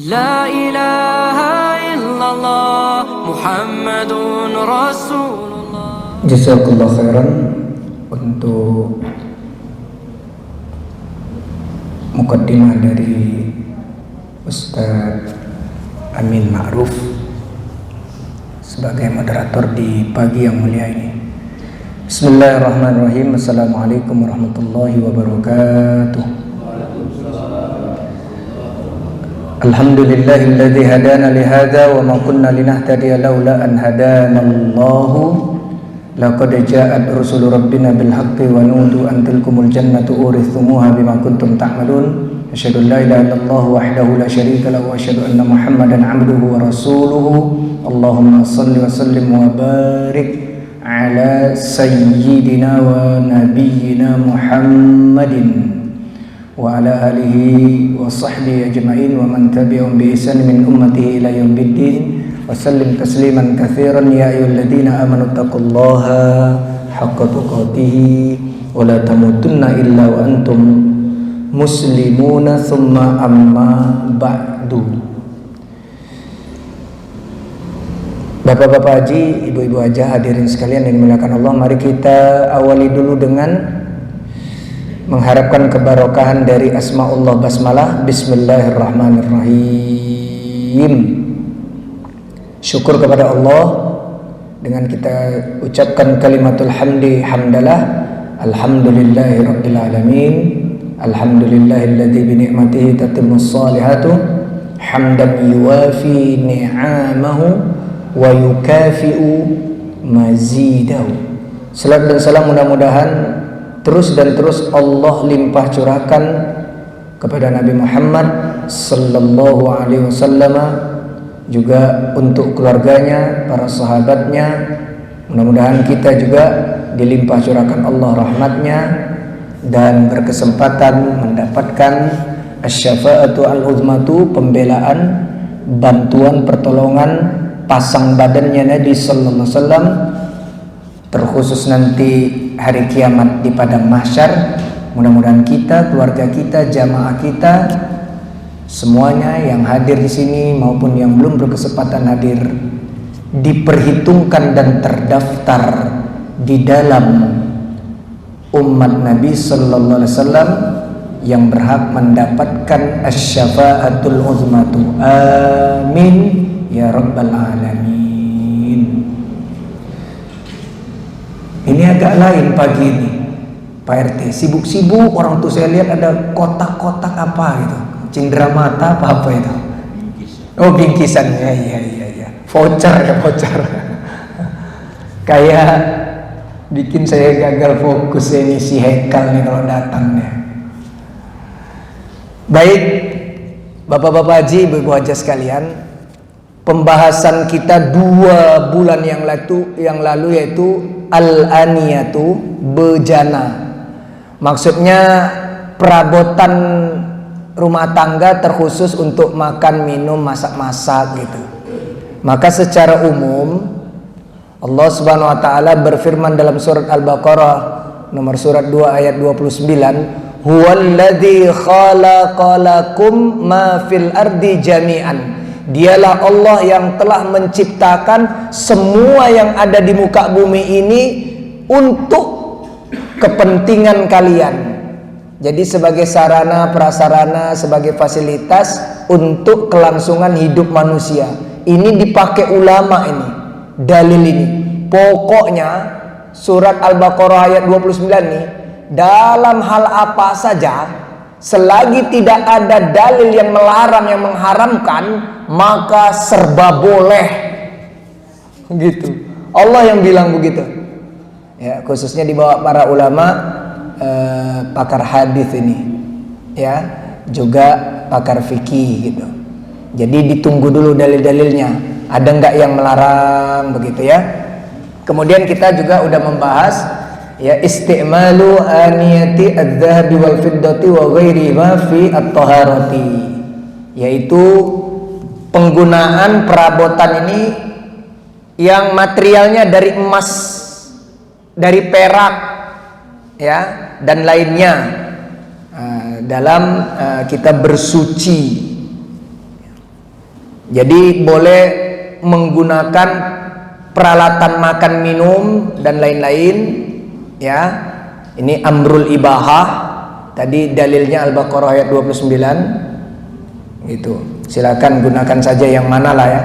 La ilaha illallah Muhammadun Rasulullah. Jazakallah khairan untuk mukaddimah dari Ustaz Amin Ma'ruf sebagai moderator di pagi yang mulia ini. Bismillahirrahmanirrahim. Assalamualaikum warahmatullahi wabarakatuh. Alhamdulillahilladzi hadana lihadza wa ma kunna linahtadiya laula an hadana Allahu laqad ja'at rusulu rabbina bil haqqi wa nudu an tilkumul jannatu urithumuha bima kuntum ta'malun. Asyhadu an la ilaha illallah wahdahu la syarika lahu wa asyhadu anna Muhammadan 'abduhu wa rasuluhu. Allahumma shalli wa sallim wa barik ala sayyidina wa nabiyyina Muhammadin wa ala alihi wa sahbihi ajma'in wa man tabi'ahum bi ihsan min ummatihi ila yaumiddin wa sallim tasliman katsiran ya ayyuhalladzina amanu taqullaha haqqa tuqatih wa la tamutunna illa wa antum muslimuna thumma amma ba'du. Bapak-bapak haji, ibu-ibu haja, hadirin sekalian yang dimuliakan Allah, mari kita awali dulu dengan mengharapkan keberkahan dari asmaullah basmalah. Bismillahirrahmanirrahim. Syukur kepada Allah dengan kita ucapkan kalimatul hamdi hamdalah. Alhamdulillahi rabbil alamin. Alhamdulillahilladzi bi ni'matihi tatimmus salihatu. Hamdan yuwafi ni'amahu wa yukafi'u mazidahu. Salam dan salam mudah-mudahan terus Allah limpah curahkan kepada Nabi Muhammad sallallahu alaihi wasallam, juga untuk keluarganya, para sahabatnya. Mudah-mudahan kita juga dilimpah curahkan Allah rahmatnya dan berkesempatan mendapatkan asy-syafa'atu al-uzmatu, pembelaan, bantuan, pertolongan, pasang badannya Nabi sallallahu alaihi wasallam, terkhusus nanti hari kiamat di padang mahsyar. Mudah-mudahan kita, keluarga kita, jamaah kita semuanya yang hadir di sini maupun yang belum berkesempatan hadir diperhitungkan dan terdaftar di dalam umat Nabi sallallahu alaihi wasallam yang berhak mendapatkan asy-syafa'atul uzmatu. Amin ya rabbal alamin. Ini agak lain pagi ini, Pak RT. Sibuk-sibuk, orang tuh saya lihat ada kotak-kotak apa gitu, cindera mata apa itu. Oh, bingkisan. Ya. Voucher. Kayak bikin saya gagal fokus ini si Hekal nih kalau datang nih. Baik, bapak-bapak haji, ibu-ibu haji sekalian, pembahasan kita 2 bulan yang lalu yaitu al-aniyatu, bejana. Maksudnya perabotan rumah tangga terkhusus untuk makan, minum, masak-masak gitu. Maka secara umum Allah Subhanahu wa taala berfirman dalam surat Al-Baqarah nomor surat 2 ayat 29, huwallazi khalaqalakum ma fil ardi jami'an. Dialah Allah yang telah menciptakan semua yang ada di muka bumi ini untuk kepentingan kalian. Jadi sebagai sarana prasarana, sebagai fasilitas untuk kelangsungan hidup manusia. Ini dipakai ulama ini, dalil ini. Pokoknya surat Al-Baqarah ayat 29 nih, dalam hal apa saja selagi tidak ada dalil yang melarang, yang mengharamkan, maka serba boleh. Gitu. Allah yang bilang begitu. Ya, khususnya dibawa para ulama, pakar hadis ini. Ya, juga pakar fikih gitu. Jadi ditunggu dulu dalil-dalilnya. Ada enggak yang melarang begitu ya? Kemudian kita juga udah membahas ya isti'malu aniyati adz-dzahabi wal fiddati wa ghairiha fi at-taharati, yaitu penggunaan perabotan ini yang materialnya dari emas, dari perak ya dan lainnya dalam kita bersuci. Jadi boleh menggunakan peralatan makan minum dan lain-lain, ya. Ini amrul ibahah. Tadi dalilnya Al-Baqarah ayat 29. Gitu. Silakan gunakan saja yang mana lah ya.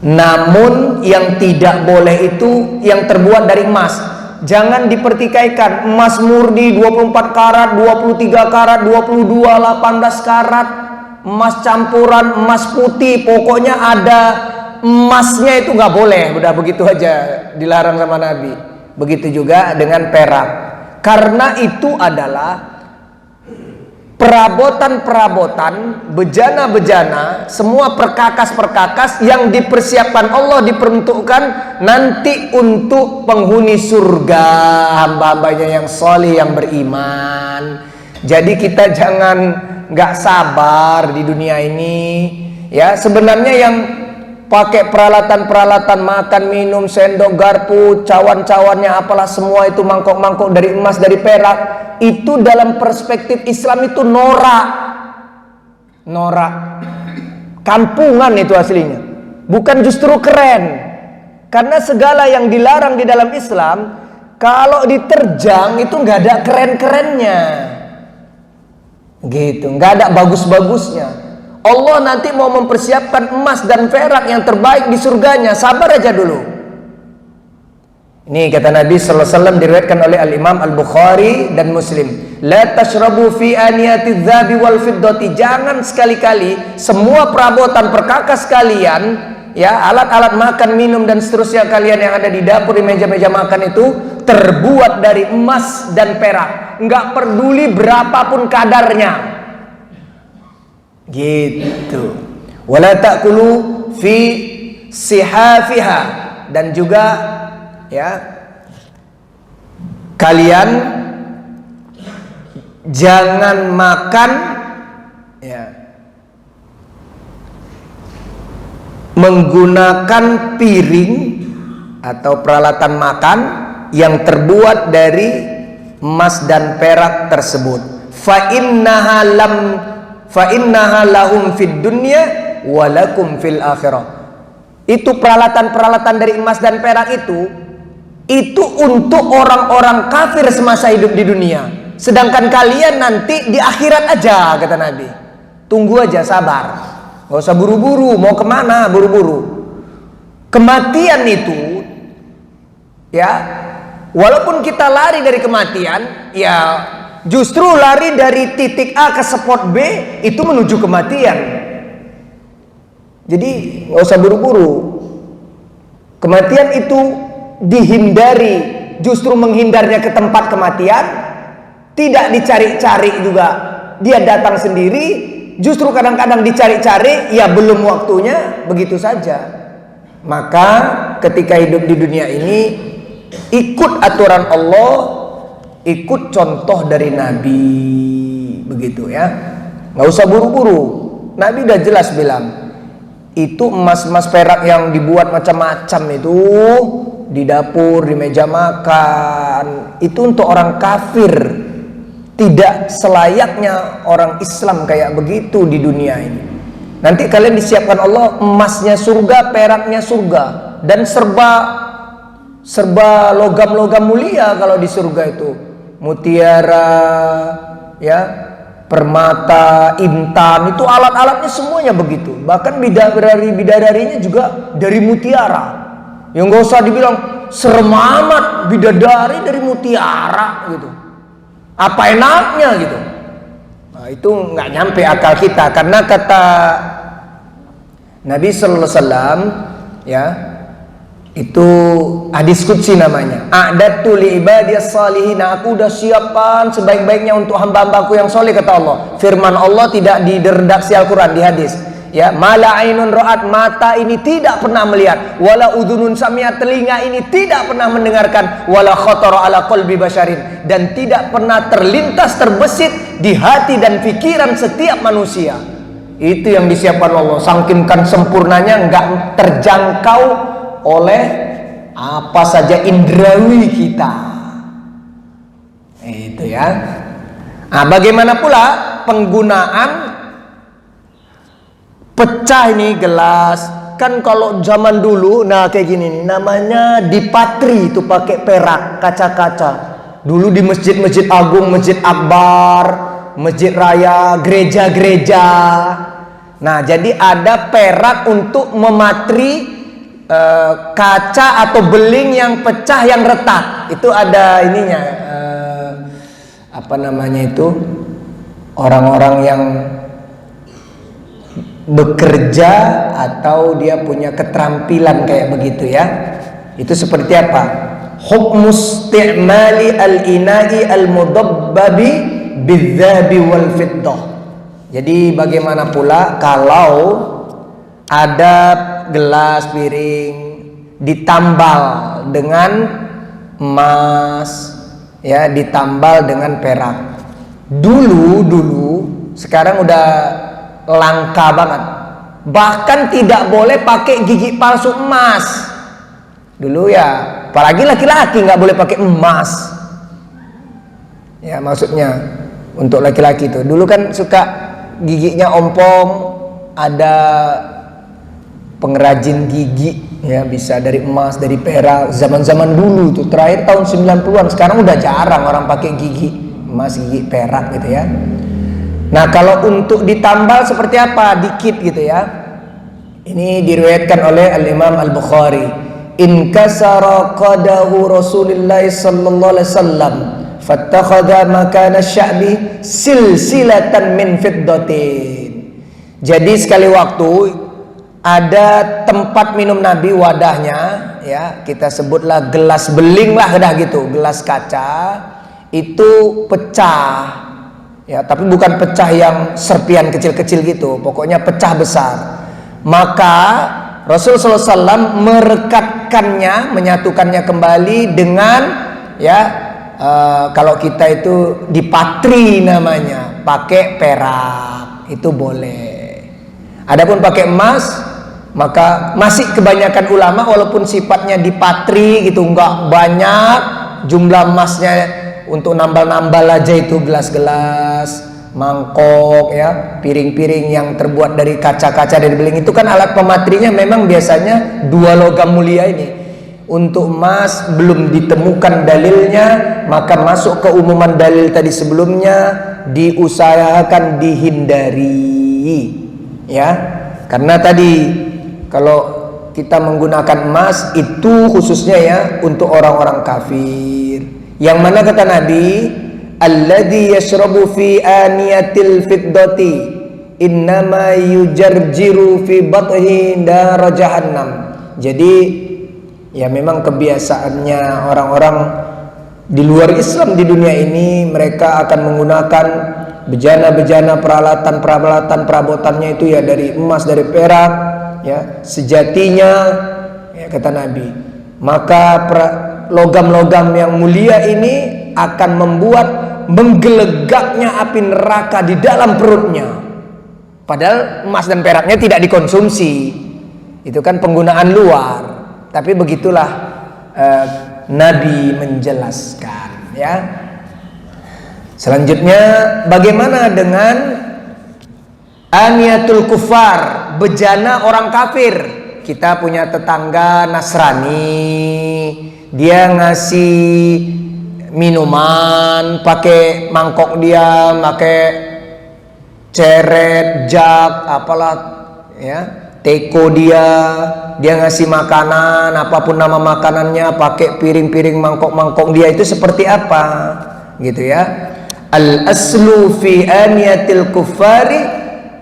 Namun yang tidak boleh itu yang terbuat dari emas. Jangan dipertikaikan emas murni 24 karat, 23 karat, 22, 18 karat, emas campuran, emas putih, pokoknya ada emasnya itu nggak boleh. Udah begitu aja dilarang sama Nabi. Begitu juga dengan perak. Karena itu adalah perabotan-perabotan, bejana-bejana, semua perkakas-perkakas yang dipersiapkan Allah, diperuntukkan nanti untuk penghuni surga, hamba-hambanya yang soleh, yang beriman. Jadi kita jangan nggak sabar di dunia ini, ya. Sebenarnya yang pakai peralatan-peralatan makan, minum, sendok, garpu, cawan-cawannya apalah semua itu, mangkok-mangkok dari emas, dari perak, itu dalam perspektif Islam itu norak. Kampungan itu aslinya. Bukan justru keren. Karena segala yang dilarang di dalam Islam, kalau diterjang itu nggak ada keren-kerennya. Gitu, nggak ada bagus-bagusnya. Allah nanti mau mempersiapkan emas dan perak yang terbaik di surganya. Sabar aja dulu. Ini kata Nabi sallallahu alaihi wasallam, diriwayatkan oleh Al-Imam Al-Bukhari dan Muslim. La tashrabu fi aniyati dzabi wal fiddati. Jangan sekali-kali semua perabotan perkakas kalian, ya, alat-alat makan, minum dan seterusnya kalian yang ada di dapur, di meja-meja makan itu terbuat dari emas dan perak. Enggak peduli berapapun kadarnya. Gitu. Wala ta'kulu fi sihafiha, dan juga ya kalian jangan makan ya menggunakan piring atau peralatan makan yang terbuat dari emas dan perak tersebut. Fa innaha lahum fid dunya walakum fil akhirah. Itu peralatan-peralatan dari emas dan perak itu untuk orang-orang kafir semasa hidup di dunia. Sedangkan kalian nanti di akhirat aja, kata Nabi. Tunggu aja, sabar. Gak usah buru-buru. Mau kemana buru-buru? Kematian itu, ya, walaupun kita lari dari kematian, ya justru lari dari titik A ke spot B itu menuju kematian. Jadi nggak usah buru-buru. Kematian itu dihindari, justru menghindarnya ke tempat kematian. Tidak dicari-cari juga, dia datang sendiri. Justru kadang-kadang dicari-cari, ya belum waktunya, begitu saja. Maka ketika hidup di dunia ini, ikut aturan Allah, ikut contoh dari Nabi, begitu ya. Nggak usah buru-buru. Nabi udah jelas bilang, itu emas-emas perak yang dibuat macam-macam itu di dapur, di meja makan, itu untuk orang kafir. Tidak selayaknya orang Islam kayak begitu di dunia ini. Nanti kalian disiapkan Allah emasnya surga, peraknya surga, dan serba logam-logam mulia kalau di surga itu. Mutiara, ya, permata, intan, itu alat-alatnya semuanya begitu. Bahkan bidadarinya juga dari mutiara. Yang gak usah dibilang serem amat, bidadari dari mutiara gitu. Apa enaknya gitu. Nah, itu nggak nyampe akal kita, karena kata Nabi sallallahu alaihi wasallam, ya, itu hadis qudsi namanya. A'dadtu li ibadiyas salihin, aku udah siapkan sebaik-baiknya untuk hamba-hambaku yang soleh, kata Allah. Firman Allah tidak di redaksi Al-Quran, di hadis. Ya, mala ainun ra'at, mata ini tidak pernah melihat, wala udhunun sami'at, telinga ini tidak pernah mendengarkan, wala khatara ala qalbi basyarin, dan tidak pernah terlintas terbesit di hati dan pikiran setiap manusia. Itu yang disiapkan Allah, sangkimkan sempurnanya, enggak terjangkau oleh apa saja indrawi kita. Itu ya. Nah, bagaimana pula penggunaan pecah ini gelas. Kan kalau zaman dulu, nah kayak gini nih, namanya dipatri itu pakai perak, kaca-kaca. Dulu di masjid-masjid agung, masjid akbar, masjid raya, gereja-gereja. Nah, jadi ada perak untuk mematri kaca atau beling yang pecah, yang retak. Itu ada ininya, apa namanya itu? Orang-orang yang bekerja atau dia punya keterampilan kayak begitu ya. Itu seperti apa? Hukmus isti'mali al-ina'i al-mudabbabi bidzabi wal fiddah. Jadi bagaimana pula kalau ada gelas piring ditambal dengan emas ya, ditambal dengan perak. Dulu sekarang udah langka banget. Bahkan tidak boleh pakai gigi palsu emas. Dulu ya, apalagi laki-laki nggak boleh pakai emas. Ya maksudnya untuk laki-laki itu. Dulu kan suka giginya ompong, ada pengrajin gigi ya, bisa dari emas, dari perak. Zaman-zaman dulu tuh, terakhir tahun 90-an. Sekarang udah jarang orang pakai gigi emas, gigi perak gitu ya. Nah, kalau untuk ditambal seperti apa? Dikit gitu ya. Ini diriwayatkan oleh Al-Imam Al-Bukhari. In kasara qadahu Rasulullah sallallahu alaihi wasallam fattakhadha makana sya'bi silsilatan min fiddatin. Jadi sekali waktu ada tempat minum Nabi, wadahnya ya, kita sebutlah gelas beling lah dah gitu, gelas kaca itu pecah. Ya, tapi bukan pecah yang serpian kecil-kecil gitu, pokoknya pecah besar. Maka Rasulullah SAW merekatkannya, menyatukannya kembali dengan ya, kalau kita itu dipatri namanya, pakai perak itu boleh. Adapun pakai emas, maka masih kebanyakan ulama walaupun sifatnya dipatri gitu, enggak banyak jumlah emasnya. Untuk nambal-nambal aja itu gelas-gelas, mangkok ya, piring-piring yang terbuat dari kaca-kaca dari beling itu kan alat pematrinya memang biasanya 2 logam mulia ini. Untuk emas belum ditemukan dalilnya, maka masuk ke umuman dalil tadi sebelumnya, diusahakan dihindari ya. Karena tadi kalau kita menggunakan emas itu khususnya ya untuk orang-orang kafir. Yang mana kata Nabi, alladzi yashrabu fi aniyatil fiddati innama yujarjiru fi bathi nar jahannam. Jadi ya memang kebiasaannya orang-orang di luar Islam di dunia ini, mereka akan menggunakan bejana-bejana, peralatan perabotannya itu ya dari emas, dari perak ya, sejatinya ya kata Nabi. Maka logam-logam yang mulia ini akan membuat menggelegaknya api neraka di dalam perutnya. Padahal emas dan peraknya tidak dikonsumsi, itu kan penggunaan luar. Tapi begitulah Nabi menjelaskan ya. Selanjutnya, bagaimana dengan aniyatul kufar, bejana orang kafir? Kita punya tetangga Nasrani, dia ngasih minuman pakai mangkok, dia pakai ceret, jug, apalah ya, teko, dia ngasih makanan, apapun nama makanannya, pakai piring-piring, mangkok-mangkok dia, itu seperti apa gitu ya. Al aslu fi aniyatil kuffari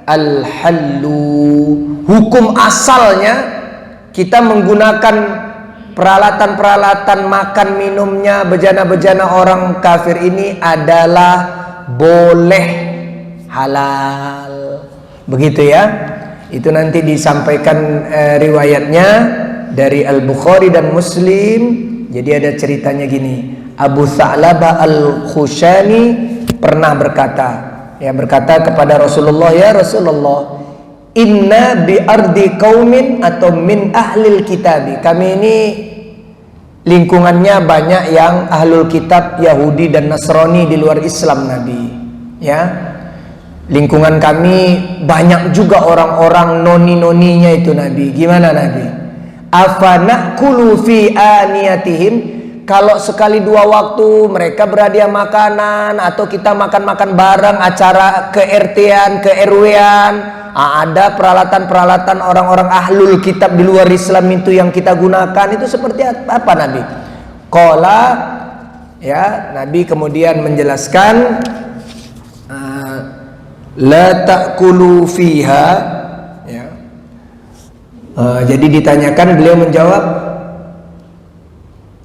al hallu, hukum asalnya kita menggunakan peralatan-peralatan makan minumnya, bejana-bejana orang kafir ini adalah boleh, halal, begitu ya. Itu nanti disampaikan riwayatnya dari Al-Bukhari dan Muslim. Jadi ada ceritanya gini, Abu Tha'labah Al-Khushani pernah berkata kepada Rasulullah, ya Rasulullah, inna bi ardi qaumin atau min ahlil kitabi, kami ini lingkungannya banyak yang ahlul kitab, Yahudi dan Nasrani di luar Islam Nabi ya. Lingkungan kami banyak juga orang-orang noni-noninya itu Nabi. Gimana Nabi? Afanakulu fi aniyatihim. Kalau sekali dua waktu mereka berhadiah makanan atau kita makan-makan bareng acara ke RT-an, ke RW-an, ada peralatan-peralatan orang-orang ahlul kitab di luar Islam itu yang kita gunakan, itu seperti apa Nabi? Qala, ya, Nabi kemudian menjelaskan la ta'kulu fiha, ya. Jadi ditanyakan, beliau menjawab,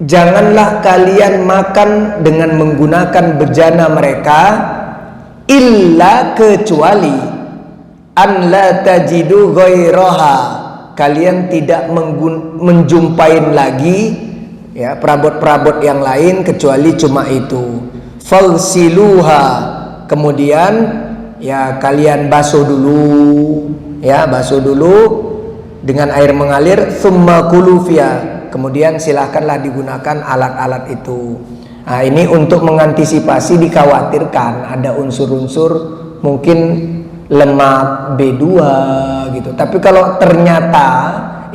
janganlah kalian makan dengan menggunakan bejana mereka, illa kecuali an la tajidu ghairaha, kalian tidak menjumpain lagi, ya, perabot-perabot yang lain kecuali cuma itu. Falsiluha, kemudian ya kalian basuh dulu, ya, basuh dulu dengan air mengalir. Tsumma kulu fiha, kemudian silahkanlah digunakan alat-alat itu. Nah, ini untuk mengantisipasi dikhawatirkan ada unsur-unsur mungkin lemak B2 gitu. Tapi kalau ternyata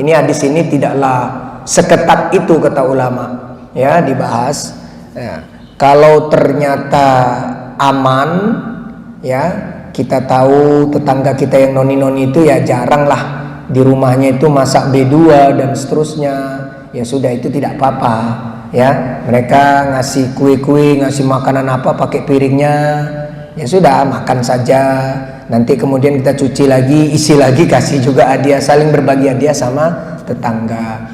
ini hadis ini tidaklah seketat itu kata ulama, ya, dibahas. Ya, kalau ternyata aman, ya, kita tahu tetangga kita yang noni-noni itu ya jarang lah di rumahnya itu masak B2 dan seterusnya. Ya sudah, itu tidak apa-apa, ya. Mereka ngasih kue-kue, ngasih makanan apa pakai piringnya, ya sudah, makan saja. Nanti kemudian kita cuci lagi, isi lagi, kasih juga hadiah, saling berbagi hadiah sama tetangga.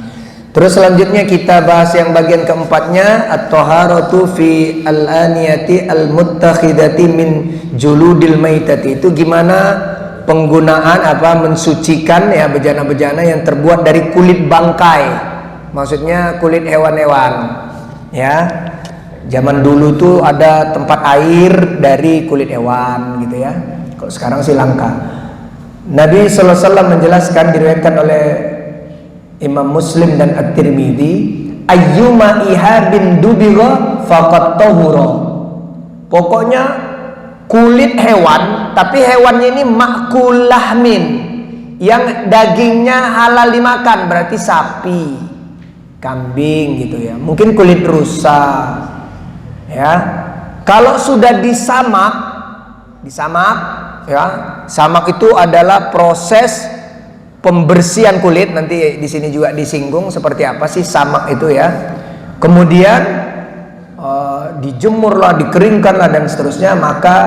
Terus selanjutnya kita bahas yang bagian keempatnya, at-taharatu fi al-aniyati al-muttakhidati min juludil maitati. Itu gimana penggunaan mensucikan, ya, bejana-bejana yang terbuat dari kulit bangkai. Maksudnya kulit hewan-hewan, ya. Zaman dulu tuh ada tempat air dari kulit hewan gitu, ya. Kalau sekarang sih langka. Nabi sallallahu alaihi wasallam menjelaskan, diriwayatkan oleh Imam Muslim dan At-Tirmidzi, ayyuma ihabin dubigha faqad tahura. Pokoknya kulit hewan, tapi hewannya ini makul lahmin, yang dagingnya halal dimakan, berarti sapi, kambing gitu, ya, mungkin kulit rusa, ya. Kalau sudah disamak, ya, samak itu adalah proses pembersihan kulit. Nanti di sini juga disinggung seperti apa sih samak itu, ya. Kemudian dijemurlah, dikeringkanlah dan seterusnya, maka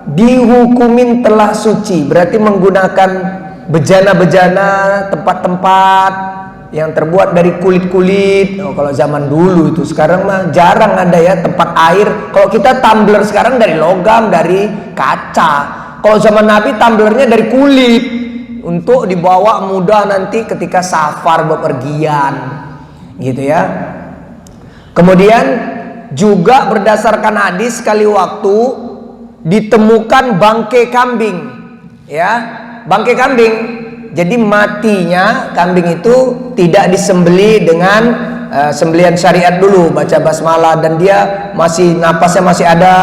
dihukumin telah suci. Berarti menggunakan bejana-bejana, tempat-tempat yang terbuat dari kulit-kulit. Kalau zaman dulu itu, sekarang mah jarang ada, ya, tempat air. Kalau kita tumbler sekarang dari logam, dari kaca. Kalau zaman Nabi tumblernya dari kulit, untuk dibawa mudah nanti ketika safar bepergian, gitu, ya. Kemudian juga berdasarkan hadis, sekali waktu ditemukan bangkai kambing, ya, bangkai kambing. Jadi matinya kambing itu tidak disembeli dengan sembelian syariat dulu, baca basmalah, dan dia masih napasnya masih ada,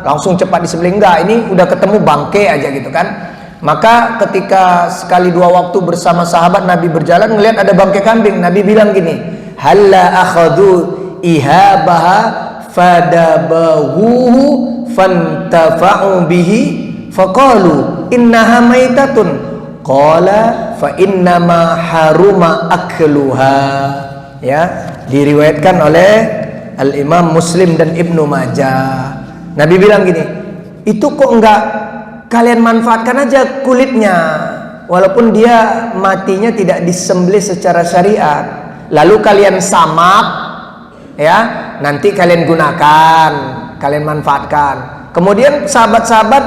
langsung cepat disembelih. Enggak, ini udah ketemu bangkai aja gitu kan. Maka ketika sekali dua waktu bersama sahabat Nabi berjalan, ngelihat ada bangkai kambing, Nabi bilang gini, halla akhadhu ihabaha fadabahuhu fantafa'u bihi faqalu innaha maitatun qala fa innama haruma akluha. Ya, diriwayatkan oleh Al-Imam Muslim dan Ibnu Majah. Nabi bilang gini, itu kok enggak kalian manfaatkan aja kulitnya, walaupun dia matinya tidak disembelih secara syariat, lalu kalian samak, ya, nanti kalian gunakan, kalian manfaatkan. Kemudian sahabat-sahabat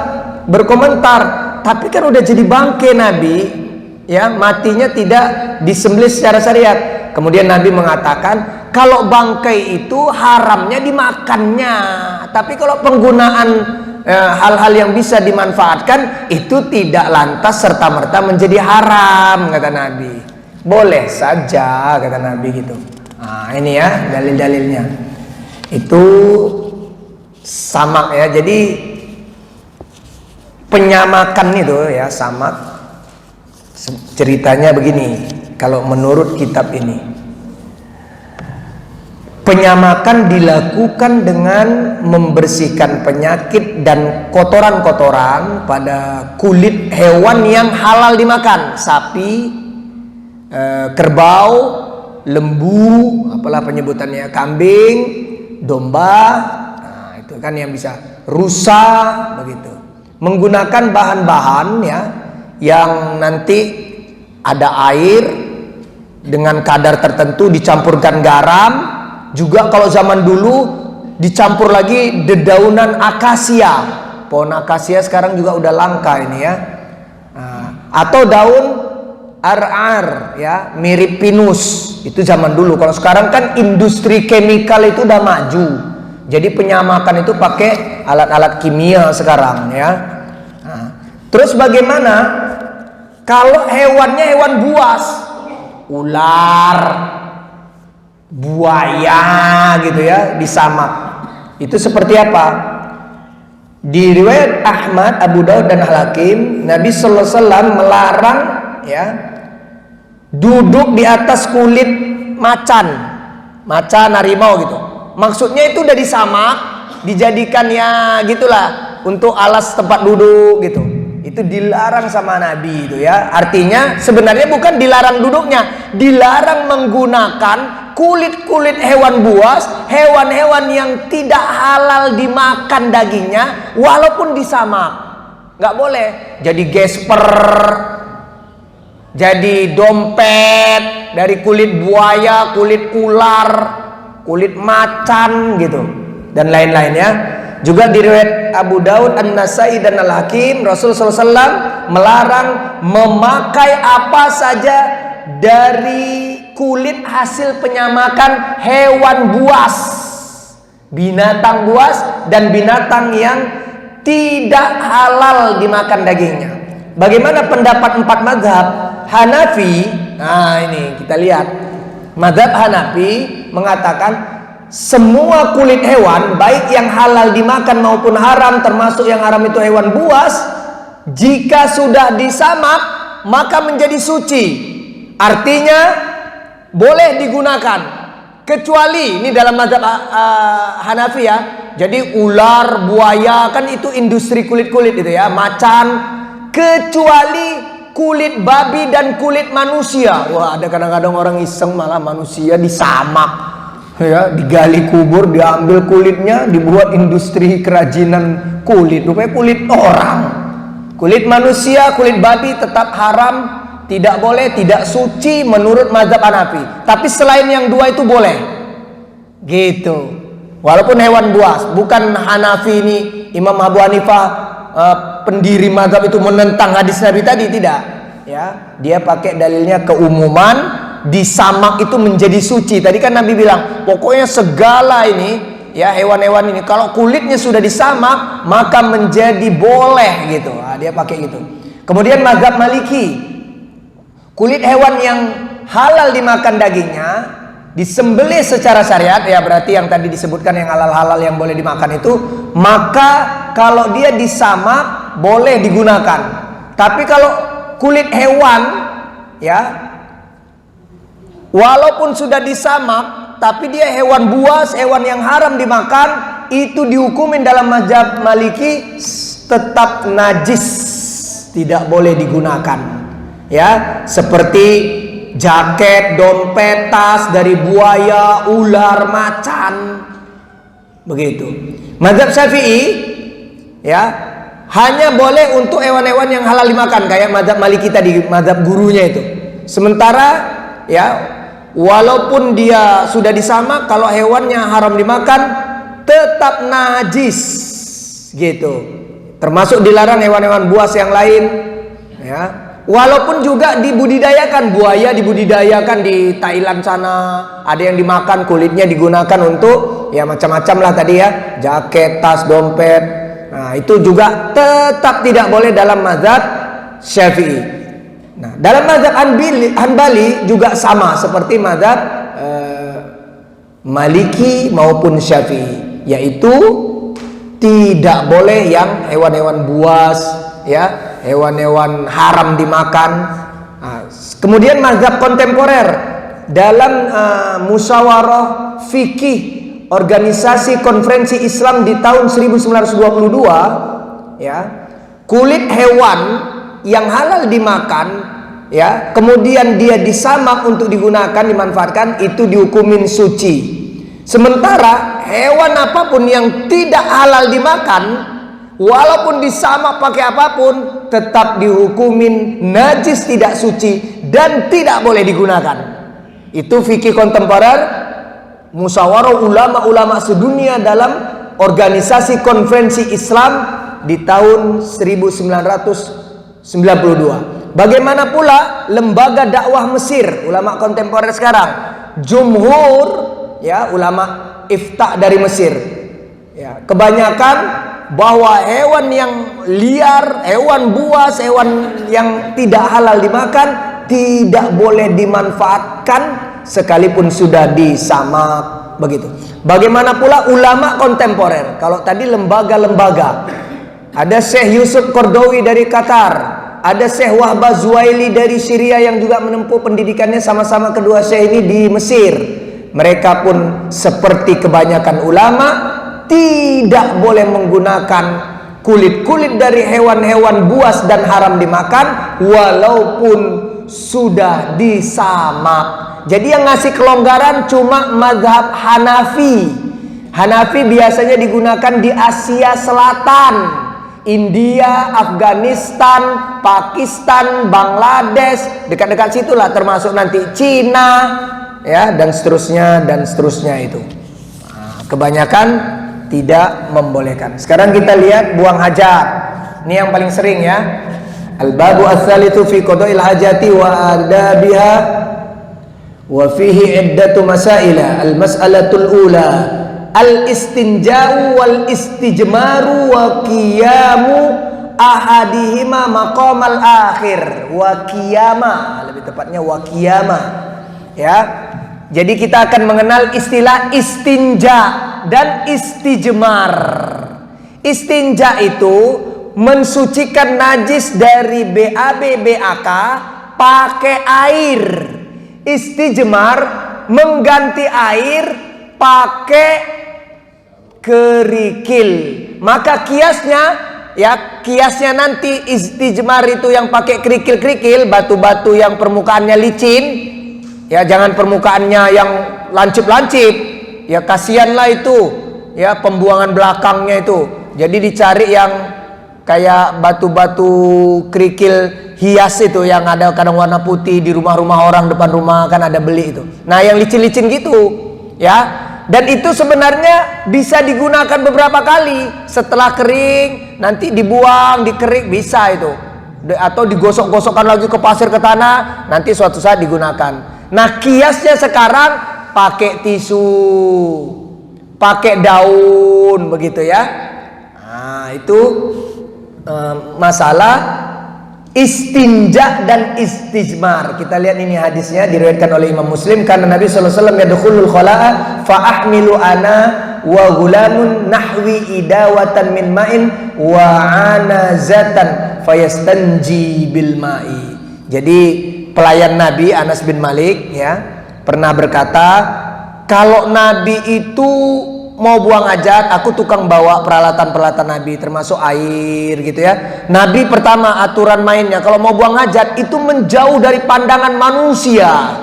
berkomentar, tapi kan udah jadi bangkai Nabi, ya, matinya tidak disembelih secara syariat. Kemudian Nabi mengatakan, kalau bangkai itu haramnya dimakannya, tapi kalau penggunaan hal-hal yang bisa dimanfaatkan itu tidak lantas serta-merta menjadi haram, kata Nabi. Boleh saja, kata Nabi gitu. Nah, ini ya dalil-dalilnya. Itu samak, ya. Jadi Penyamakan itu ya, samak. Ceritanya begini, kalau menurut kitab ini, penyamakan dilakukan dengan membersihkan penyakit dan kotoran-kotoran pada kulit hewan yang halal dimakan, sapi, kerbau, lembu, apalah penyebutannya, kambing, domba, nah itu kan yang bisa, rusa, begitu. Menggunakan bahan-bahan ya yang nanti ada air dengan kadar tertentu, dicampurkan garam, juga kalau zaman dulu dicampur lagi dedaunan akasia. Pohon akasia sekarang juga udah langka ini ya. Nah, atau daun ar-ar ya, mirip pinus. Itu zaman dulu. Kalau sekarang kan industri chemical itu udah maju. Jadi penyamakan itu pakai alat-alat kimia sekarang ya. Nah, terus bagaimana kalau hewannya hewan buas, ular, buaya gitu ya, disamak. Itu seperti apa? Di riwayat Ahmad, Abu Daud dan Al-Hakim, Nabi sallallahu alaihi wasallam melarang ya duduk di atas kulit macan harimau gitu. Maksudnya itu udah disamak, dijadikan ya gitulah untuk alas tempat duduk gitu. Itu dilarang sama Nabi itu ya. Artinya sebenarnya bukan dilarang duduknya, dilarang menggunakan kulit-kulit hewan buas, hewan-hewan yang tidak halal dimakan dagingnya, walaupun disamak. Nggak boleh. Jadi gesper, jadi dompet dari kulit buaya, kulit ular, kulit macan gitu, dan lain-lainnya. Juga di riwayat Abu Daud, An-Nasai dan Al-Hakim, Rasulullah SAW melarang memakai apa saja dari kulit hasil penyamakan hewan buas, binatang buas dan binatang yang tidak halal dimakan dagingnya. Bagaimana pendapat 4 mazhab? Hanafi, nah ini kita lihat, mazhab Hanafi mengatakan semua kulit hewan, baik yang halal dimakan maupun haram, termasuk yang haram itu hewan buas, jika sudah disamak maka menjadi suci. Artinya boleh digunakan, kecuali ini dalam mazhab Hanafi ya. Jadi ular, buaya kan itu industri kulit-kulit itu ya, macan, kecuali kulit babi dan kulit manusia. Wah, ada kadang-kadang orang iseng malah manusia disamak. Ya, digali kubur, diambil kulitnya, dibuat industri kerajinan kulit. Rupanya kulit orang. Kulit manusia, kulit babi tetap haram, tidak boleh, tidak suci menurut mazhab Hanafi. Tapi selain yang dua itu boleh. Gitu. Walaupun hewan buas, bukan Hanafi ini Imam Abu Hanifah pendiri mazhab itu menentang hadis Nabi tadi, tidak. Ya, dia pakai dalilnya keumuman. Disamak itu menjadi suci. Tadi kan Nabi bilang, pokoknya segala ini ya, hewan-hewan ini kalau kulitnya sudah disamak maka menjadi boleh gitu. Nah, dia pakai gitu. Kemudian mazhab Maliki, kulit hewan yang halal dimakan dagingnya disembelih secara syariat ya, berarti yang tadi disebutkan yang halal-halal yang boleh dimakan itu, maka kalau dia disamak boleh digunakan. Tapi kalau kulit hewan ya, walaupun sudah disamak, tapi dia hewan buas, hewan yang haram dimakan, itu dihukumin dalam mazhab Maliki tetap najis, tidak boleh digunakan. Ya, seperti jaket, dompet, tas dari buaya, ular, macan, begitu. Mazhab Syafi'i ya, hanya boleh untuk hewan-hewan yang halal dimakan, kayak mazhab Maliki tadi, mazhab gurunya itu. Sementara ya, walaupun dia sudah disamak, kalau hewannya haram dimakan tetap najis gitu. Termasuk dilarang hewan-hewan buas yang lain ya. Walaupun juga dibudidayakan, buaya dibudidayakan di Thailand sana, ada yang dimakan kulitnya digunakan untuk ya macam-macam lah tadi ya, jaket, tas, dompet. Nah, itu juga tetap tidak boleh dalam mazhab Syafi'i. Nah, dalam mazhab Hanbali juga sama seperti mazhab Maliki maupun Syafi'i, yaitu tidak boleh yang hewan-hewan buas ya, hewan-hewan haram dimakan. Kemudian mazhab kontemporer dalam musyawarah fikih organisasi konferensi Islam di tahun 1922, ya, kulit hewan yang halal dimakan, ya, kemudian dia disamak untuk digunakan, dimanfaatkan, itu dihukumin suci. Sementara hewan apapun yang tidak halal dimakan, walaupun disamak pakai apapun, tetap dihukumin najis, tidak suci, dan tidak boleh digunakan. Itu fikih kontemporer musyawarah ulama-ulama sedunia dalam organisasi konferensi Islam di tahun 1992. Bagaimana pula lembaga dakwah Mesir, ulama kontemporer sekarang, jumhur, ya, ulama ifta dari Mesir, ya, kebanyakan bahwa hewan yang liar, hewan buas, hewan yang tidak halal dimakan tidak boleh dimanfaatkan sekalipun sudah disamak, begitu. Bagaimana pula ulama kontemporer? Kalau tadi lembaga-lembaga, ada Syekh Yusuf Qaradawi dari Qatar, ada Syekh Wahbah Zuwaili dari Syria yang juga menempuh pendidikannya sama-sama kedua Syekh ini di Mesir. Mereka pun seperti kebanyakan ulama tidak boleh menggunakan kulit-kulit dari hewan-hewan buas dan haram dimakan walaupun sudah disamak. Jadi yang ngasih kelonggaran cuma mazhab Hanafi. Hanafi biasanya digunakan di Asia Selatan, India, Afghanistan, Pakistan, Bangladesh, dekat-dekat situlah, termasuk nanti Cina, ya, dan seterusnya itu. Kebanyakan tidak membolehkan. Sekarang kita lihat buang hajat. Ini yang paling sering, ya. Al-babu ats-tsalitsu fi qada'il hajati wa adabiha wa fihi iddatu masaila. Al-mas'alatul ula al-istinja'u wal istijmaru wa qiyamu ahadihima maqamal akhir wa qiyama, lebih tepatnya wa qiyama, ya. Jadi kita akan mengenal istilah istinja dan istijmar. Istinja itu mensucikan najis dari BAB BAK pakai air. Istijmar mengganti air pakai kerikil. Maka kiasnya, ya, kiasnya nanti istijmar itu yang pakai kerikil-kerikil, batu-batu yang permukaannya licin, ya, jangan permukaannya yang lancip-lancip, ya, kasihanlah itu, ya, pembuangan belakangnya itu. Jadi dicari yang kayak batu-batu kerikil hias itu yang ada kadang warna putih di rumah-rumah orang, depan rumah kan ada beli itu. Nah, yang licin-licin gitu, ya. Dan itu sebenarnya bisa digunakan beberapa kali. Setelah kering nanti dibuang, dikerik, bisa itu. Atau digosok-gosokkan lagi ke pasir, ke tanah, nanti suatu saat digunakan. Nah, kiasnya sekarang pakai tisu, pakai daun, begitu, ya. Nah, itu masalah istinja dan istijmar. Kita lihat ini hadisnya diriwayatkan oleh Imam Muslim, karena Nabi sallallahu alaihi wasallam yadkhulul khala'a fa ahmilu ana wa gulamun nahwi idawatan min ma'in wa anazatan fayastanji bil ma'i. Jadi pelayan Nabi Anas bin Malik, ya, pernah berkata, kalau Nabi itu mau buang hajat, aku tukang bawa peralatan-peralatan Nabi, termasuk air, gitu, ya. Nabi pertama aturan mainnya, kalau mau buang hajat itu menjauh dari pandangan manusia.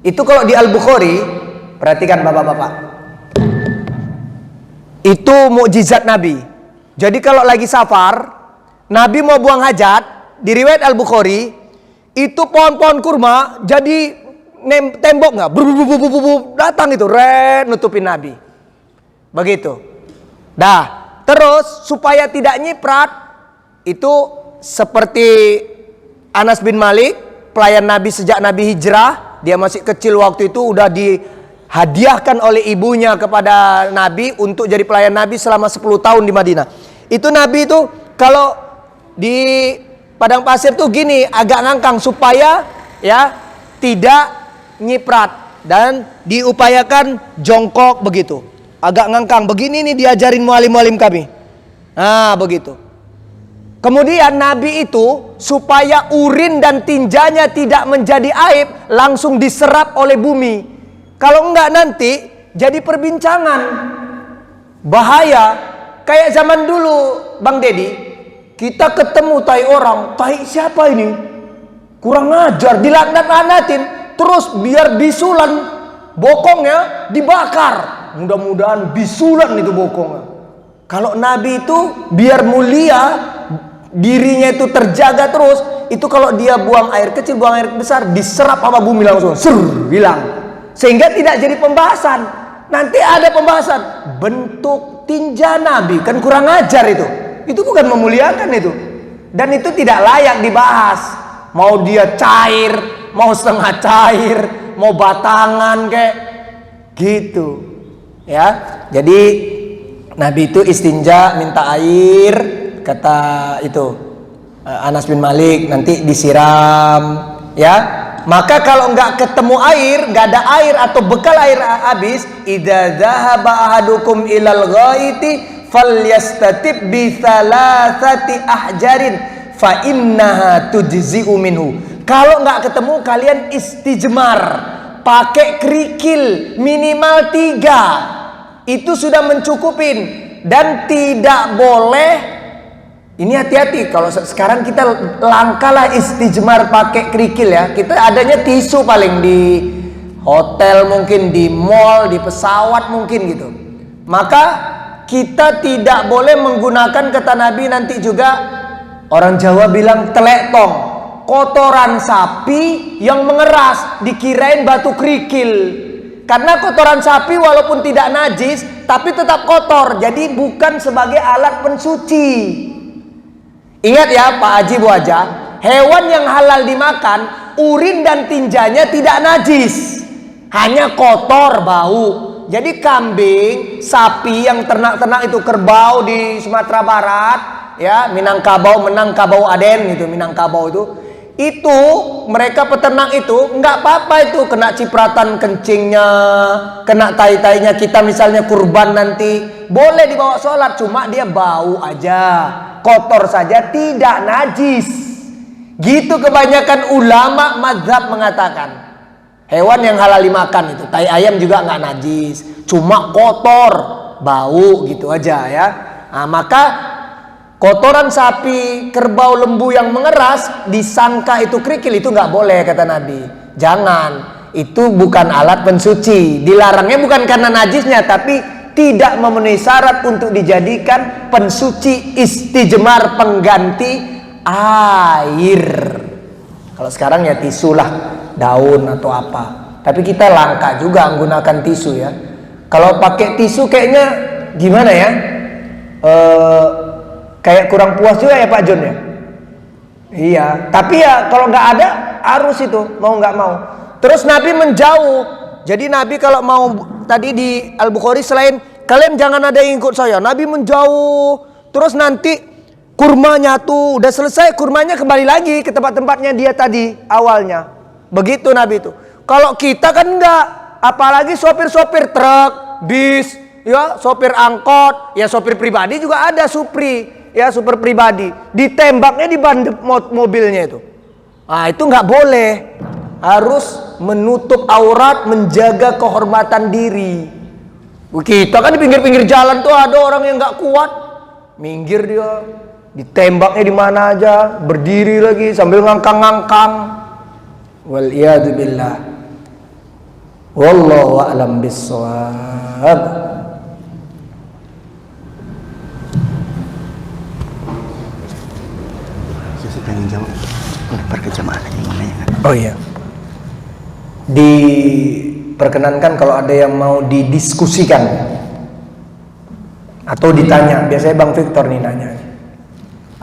Itu kalau di Al-Bukhari, perhatikan bapak-bapak, itu mukjizat Nabi. Jadi kalau lagi safar, Nabi mau buang hajat, di riwayat Al-Bukhari, itu pohon-pohon kurma jadi tembok nggak, datang itu, nutupin Nabi. Begitu. Dah, terus supaya tidak nyiprat, itu seperti Anas bin Malik, pelayan Nabi sejak Nabi hijrah, dia masih kecil waktu itu udah dihadiahkan oleh ibunya kepada Nabi untuk jadi pelayan Nabi selama 10 tahun di Madinah. Itu Nabi itu kalau di padang pasir tuh gini, agak ngangkang supaya, ya, tidak nyiprat, dan diupayakan jongkok begitu. Agak ngangkang begini nih diajarin mualim-mualim kami. Nah, begitu. Kemudian Nabi itu supaya urin dan tinjanya tidak menjadi aib, langsung diserap oleh bumi. Kalau enggak nanti jadi perbincangan. Bahaya. Kayak zaman dulu Bang Dedi, kita ketemu tai orang, tai siapa ini? Kurang ajar, dilaknat-laknatin. Terus biar bisulan bokongnya dibakar. Mudah-mudahan bisulan itu bokongnya. Kalau Nabi itu biar mulia, dirinya itu terjaga terus, itu kalau dia buang air kecil, buang air besar, diserap sama bumi langsung, hilang. Sehingga tidak jadi pembahasan. Nanti ada pembahasan bentuk tinja Nabi, kan kurang ajar itu. Itu bukan memuliakan itu. Dan itu tidak layak dibahas. Mau dia cair, mau setengah cair, mau batangan kayak gitu. Ya. Jadi Nabi itu istinja minta air, kata itu Anas bin Malik, nanti disiram, ya. Maka kalau nggak ketemu air, nggak ada air atau bekal air habis, idza dzahaba ahadukum ilal ghaiti falyastatib bi thalathati ahjarin fa innaha tujzi'u minhu. Kalau nggak ketemu, kalian istijmar, pakai kerikil minimal 3. Itu sudah mencukupin. Dan tidak boleh, ini hati-hati, kalau sekarang kita langkalah istijmar pakai kerikil ya. Kita adanya tisu paling di hotel mungkin, di mall, di pesawat mungkin gitu. Maka kita tidak boleh menggunakan, kata Nabi nanti juga, orang Jawa bilang telek tong, kotoran sapi yang mengeras, dikirain batu kerikil. Karena kotoran sapi walaupun tidak najis, tapi tetap kotor. Jadi bukan sebagai alat pensuci. Ingat ya Pak Haji Bu Haja, hewan yang halal dimakan, urin dan tinjanya tidak najis, hanya kotor, bau. Jadi kambing, sapi yang ternak-ternak itu, kerbau di Sumatera Barat, ya Minangkabau, Menangkabau Aden gitu, Minangkabau itu mereka peternak itu nggak apa-apa itu kena cipratan kencingnya, kena tai-tainya. Kita misalnya kurban nanti boleh dibawa sholat, cuma dia bau aja, kotor saja, tidak najis. Gitu kebanyakan ulama mazhab mengatakan. Hewan yang halal dimakan itu, tai ayam juga nggak najis, cuma kotor, bau gitu aja ya. Nah, maka kotoran sapi, kerbau, lembu yang mengeras disangka itu kerikil, itu nggak boleh kata Nabi. Jangan, itu bukan alat pensuci. Dilarangnya bukan karena najisnya, tapi tidak memenuhi syarat untuk dijadikan pensuci istijmar, pengganti air. Kalau sekarang ya tisu lah, daun atau apa. Tapi kita langka juga menggunakan tisu ya. Kalau pakai tisu kayaknya gimana ya? Kayak kurang puas juga ya Pak John ya. Iya. Tapi ya kalau nggak ada harus itu, mau nggak mau. Terus Nabi menjauh. Jadi Nabi kalau mau, tadi di Al-Bukhari selain kalian jangan ada yang ikut saya, Nabi menjauh. Terus nanti kurmanya tuh udah selesai, kurmanya kembali lagi ke tempat-tempatnya dia tadi awalnya. Begitu Nabi itu. Kalau kita kan enggak, apalagi sopir-sopir truk, bis, ya sopir angkot, ya sopir pribadi juga ada supri, ya super pribadi. Ditembaknya di ban mobilnya itu. Nah itu nggak boleh. Harus menutup aurat, menjaga kehormatan diri. Kita kan di pinggir-pinggir jalan tuh ada orang yang nggak kuat, minggir dia, ditembaknya di mana aja, berdiri lagi sambil ngangkang-ngangkang. Wal iyadu billah. Wallahu a'lam bissawab. Saya pengen jawab berkejamaah aja namanya. Oh iya. Diperkenankan kalau ada yang mau didiskusikan atau ditanya. Biasanya Bang Victor nih nanya.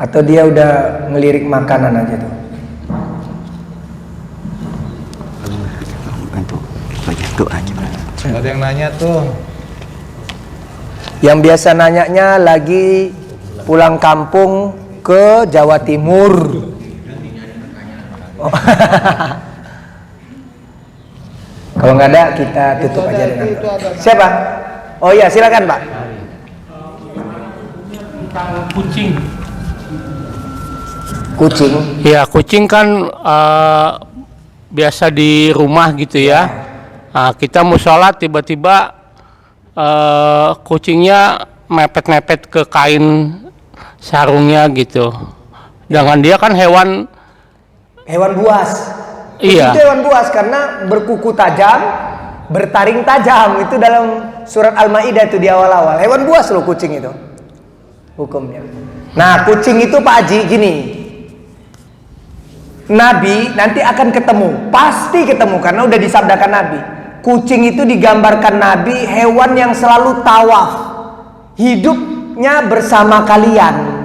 Atau dia udah ngelirik makanan aja tuh. Untuk bagian doa aja. Ada yang nanya tuh. Yang biasa nanyanya lagi pulang kampung ke Jawa Timur. Oh. Kalau nggak ada kita tutup aja dengan siapa? Oh iya silakan Pak. Tentang kucing. Kucing. Ya, kucing kan biasa di rumah gitu ya. Nah, kita mau sholat tiba-tiba kucingnya mepet-mepet ke kain sarungnya gitu. Dengan dia kan hewan buas. Iya. Itu hewan buas karena berkuku tajam, bertaring tajam. Itu dalam surat Al-Maidah itu di awal-awal. Hewan buas loh kucing itu. Hukumnya. Nah, kucing itu Pak Haji gini. Nabi nanti akan ketemu, pasti ketemu karena udah disabdakan Nabi. Kucing itu digambarkan Nabi hewan yang selalu tawaf, hidupnya bersama kalian.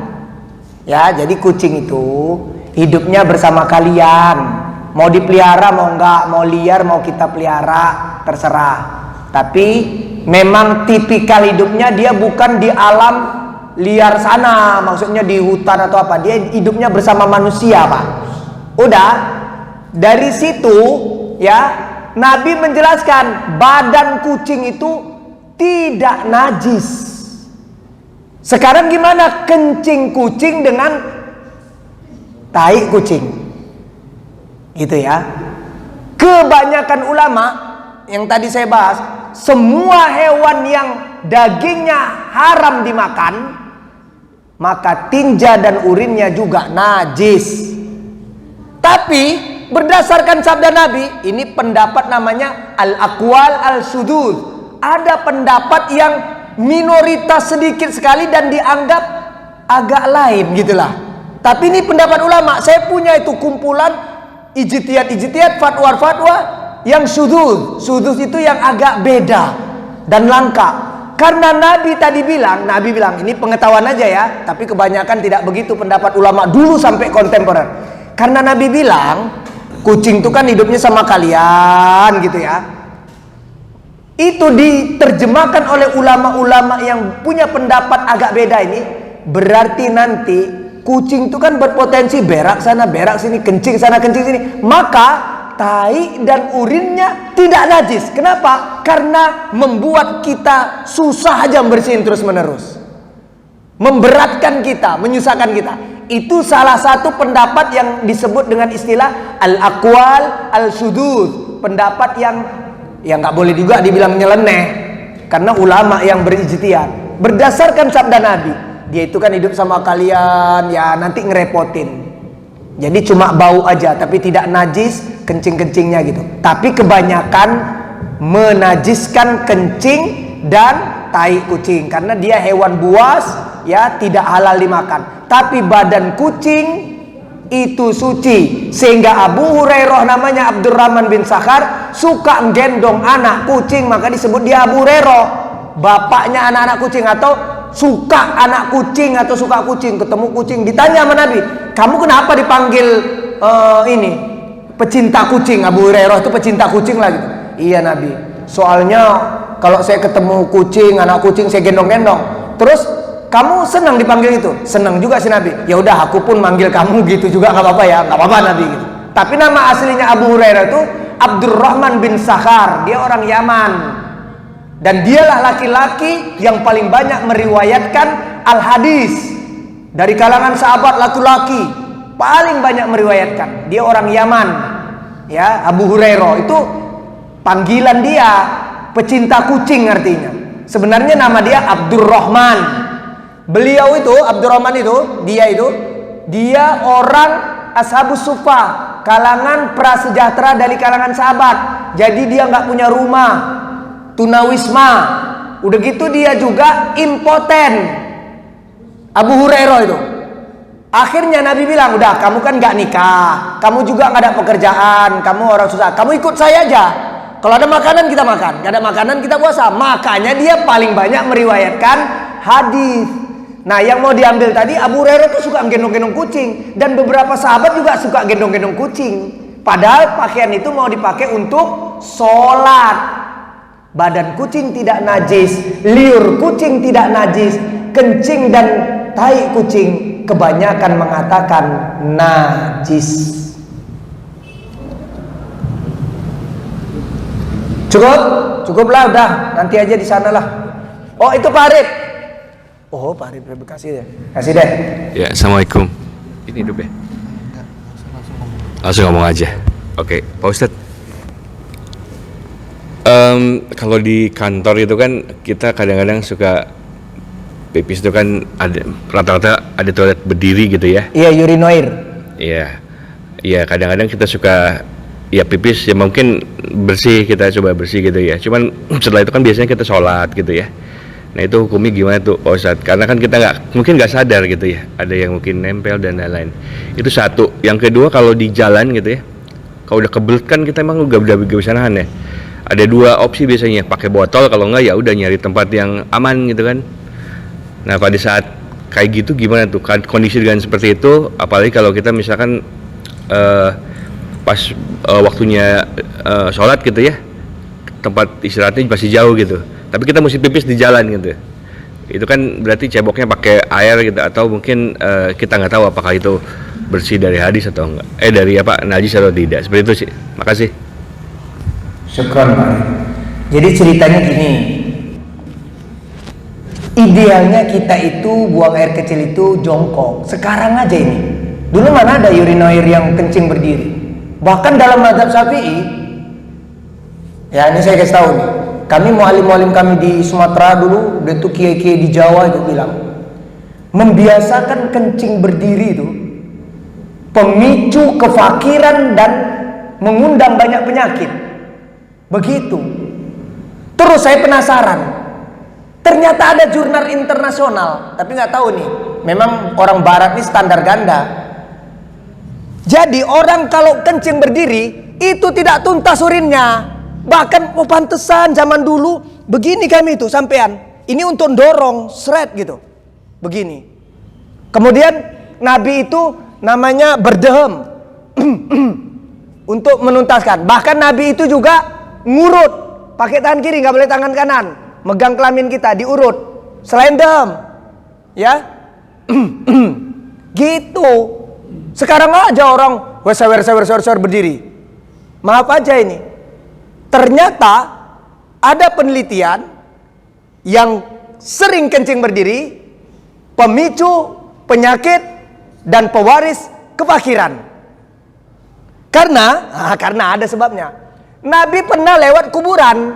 Ya, jadi kucing itu hidupnya bersama kalian. Mau dipelihara, mau enggak, mau liar, mau kita pelihara, terserah. Tapi memang tipikal hidupnya dia bukan di alam liar sana, maksudnya di hutan atau apa. Dia hidupnya bersama manusia, Pak. Udah, dari situ ya Nabi menjelaskan badan kucing itu tidak najis. Sekarang gimana kencing kucing dengan tai kucing? Gitu ya. Kebanyakan ulama yang tadi saya bahas, semua hewan yang dagingnya haram dimakan, maka tinja dan urinnya juga najis. Tapi berdasarkan sabda Nabi, ini pendapat namanya al-aqwal al-sudud. Ada pendapat yang minoritas sedikit sekali dan dianggap agak lain gitulah. Tapi ini pendapat ulama. Saya punya itu kumpulan ijtihad, fatwa yang sudud. Sudud itu yang agak beda dan langka. Karena Nabi bilang ini pengetahuan aja ya, tapi kebanyakan tidak begitu pendapat ulama dulu sampai kontemporer. Karena Nabi bilang kucing itu kan hidupnya sama kalian gitu ya. Itu diterjemahkan oleh ulama-ulama yang punya pendapat agak beda ini. Berarti nanti kucing itu kan berpotensi berak sana, berak sini, kencing sana, kencing sini. Maka tai dan urinnya tidak najis. Kenapa? Karena membuat kita susah aja bersihin terus menerus. Memberatkan kita, menyusahkan kita. Itu salah satu pendapat yang disebut dengan istilah al-aqwal al-sudud. Pendapat yang nggak boleh juga dibilang nyeleneh, karena ulama yang berijtihad berdasarkan sabda Nabi. Dia itu kan hidup sama kalian, ya nanti ngerepotin. Jadi cuma bau aja, tapi tidak najis kencing-kencingnya gitu. Tapi kebanyakan menajiskan kencing dan tai kucing karena dia hewan buas, ya tidak halal dimakan. Tapi badan kucing itu suci, sehingga Abu Hurairah namanya Abdurrahman bin Sakhar suka gendong anak kucing, maka disebut dia Abu Hurairah, bapaknya anak-anak kucing, atau suka anak kucing atau suka kucing. Ketemu kucing ditanya sama Nabi, kamu kenapa dipanggil ini pecinta kucing? Abu Hurairah itu pecinta kucing lah gitu. Iya Nabi, soalnya kalau saya ketemu kucing, anak kucing saya gendong-gendong. Terus kamu senang dipanggil itu? Senang juga si Nabi. Ya udah, aku pun manggil kamu gitu juga, nggak apa-apa ya, nggak apa-apa Nabi gitu. Tapi nama aslinya Abu Hurairah itu Abdurrahman bin Sakhar. Dia orang Yaman. Dan dialah laki-laki yang paling banyak meriwayatkan al-hadis dari kalangan sahabat laki-laki. Paling banyak meriwayatkan. Dia orang Yaman. Ya, Abu Hurairah itu panggilan dia pecinta kucing artinya. Sebenarnya nama dia Abdurrahman. Beliau itu, Abdurrahman itu, dia orang Ashabus Suffah, kalangan prasejahtera dari kalangan sahabat. Jadi dia nggak punya rumah, tunawisma. Udah gitu dia juga impoten. Abu Hurairah itu. Akhirnya Nabi bilang, udah kamu kan nggak nikah, kamu juga nggak ada pekerjaan, kamu orang susah, kamu ikut saya aja. Kalau ada makanan kita makan, nggak ada makanan kita puasa. Makanya dia paling banyak meriwayatkan hadis. Nah, yang mau diambil tadi, Abu Hurairah itu suka gendong-gendong kucing, dan beberapa sahabat juga suka gendong-gendong kucing. Padahal pakaian itu mau dipakai untuk sholat. Badan kucing tidak najis, liur kucing tidak najis, kencing dan tai kucing kebanyakan mengatakan najis. Cukuplah udah, nanti aja di sana lah. Oh, itu Pak Arif. Oh, Pak Arif Bekasi ya. Kasih deh. Ya, assalamualaikum. Ini dulu ya. Langsung ngomong aja. Oke, Pak Ustadz. Kalau di kantor itu kan kita kadang-kadang suka pipis itu kan ada rata-rata ada toilet berdiri gitu ya. Iya, urinoir. Iya. Iya, kadang-kadang kita suka ya pipis ya mungkin bersih, kita coba bersih gitu ya. Cuman setelah itu kan biasanya kita sholat gitu ya. Nah itu hukumnya gimana tuh Pak Ustadz? Karena kan kita mungkin nggak sadar gitu ya. Ada yang mungkin nempel dan lain-lain. Itu satu. Yang kedua kalau di jalan gitu ya. Kalau udah kebelet kan kita emang udah bisa nahan ya. Ada dua opsi biasanya, pakai botol, kalau enggak ya udah nyari tempat yang aman gitu kan. Nah pada saat kayak gitu gimana tuh kondisi dengan seperti itu, apalagi kalau kita misalkan pas waktunya sholat gitu ya, tempat istirahatnya masih jauh gitu, tapi kita mesti pipis di jalan gitu, itu kan berarti ceboknya pakai air gitu, atau mungkin kita nggak tahu apakah itu bersih dari hadis atau enggak, dari apa najis atau tidak, seperti itu sih. Makasih. Syukron Pak. Jadi ceritanya gini, idealnya kita itu buang air kecil itu jongkok. Sekarang aja ini, dulu mana ada urinoir yang kencing berdiri. Bahkan dalam mazhab Syafi'i, ya ini saya kasih tahu nih, kami mualim-mualim kami di Sumatera dulu, itu kiai-kiai di Jawa itu bilang, membiasakan kencing berdiri itu pemicu kefakiran dan mengundang banyak penyakit. Begitu. Terus saya penasaran, ternyata ada jurnal internasional, tapi nggak tahu nih, memang orang barat ini standar ganda. Jadi orang kalau kencing berdiri itu tidak tuntas urinnya. Bahkan pantesan zaman dulu begini kami itu sampean. Ini untuk dorong seret gitu. Begini. Kemudian Nabi itu namanya berdehem untuk menuntaskan. Bahkan Nabi itu juga ngurut, pakai tangan kiri, nggak boleh tangan kanan. Megang kelamin kita diurut. Selain dehem, ya, gitu. Sekarang aja orang weser berdiri. Maaf aja ini. Ternyata ada penelitian yang sering kencing berdiri pemicu penyakit dan pewaris kefakiran. Karena ada sebabnya. Nabi pernah lewat kuburan.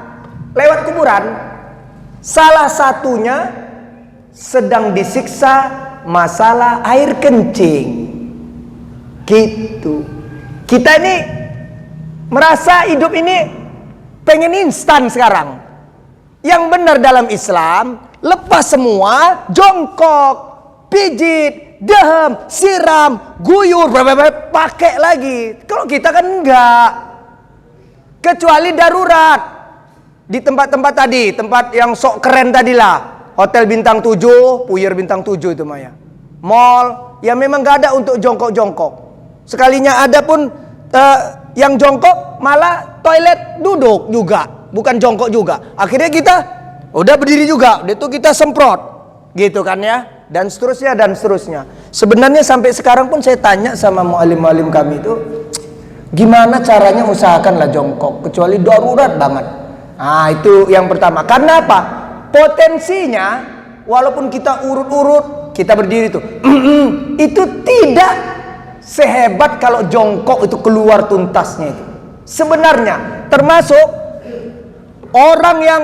Salah satunya sedang disiksa masalah air kencing. Gitu. Kita ini merasa hidup ini pengen instan sekarang. Yang benar dalam Islam, lepas semua, jongkok, pijit, dehem, siram, guyur, pakai lagi. Kalau kita kan enggak. Kecuali darurat. Di tempat-tempat tadi, tempat yang sok keren tadilah, hotel bintang 7, puyer bintang 7 itu Maya. Mall, ya memang gak ada untuk jongkok-jongkok. Sekalinya ada pun yang jongkok malah toilet duduk juga, bukan jongkok juga. Akhirnya kita udah berdiri juga, itu kita semprot, gitu kan ya, dan seterusnya. Sebenarnya sampai sekarang pun saya tanya sama mualim-mualim kami itu, gimana caranya usahakanlah jongkok, kecuali darurat banget. Nah itu yang pertama. Karena apa? Potensinya, walaupun kita urut-urut, kita berdiri tuh, itu tidak sehebat kalau jongkok itu keluar tuntasnya itu. Sebenarnya termasuk orang yang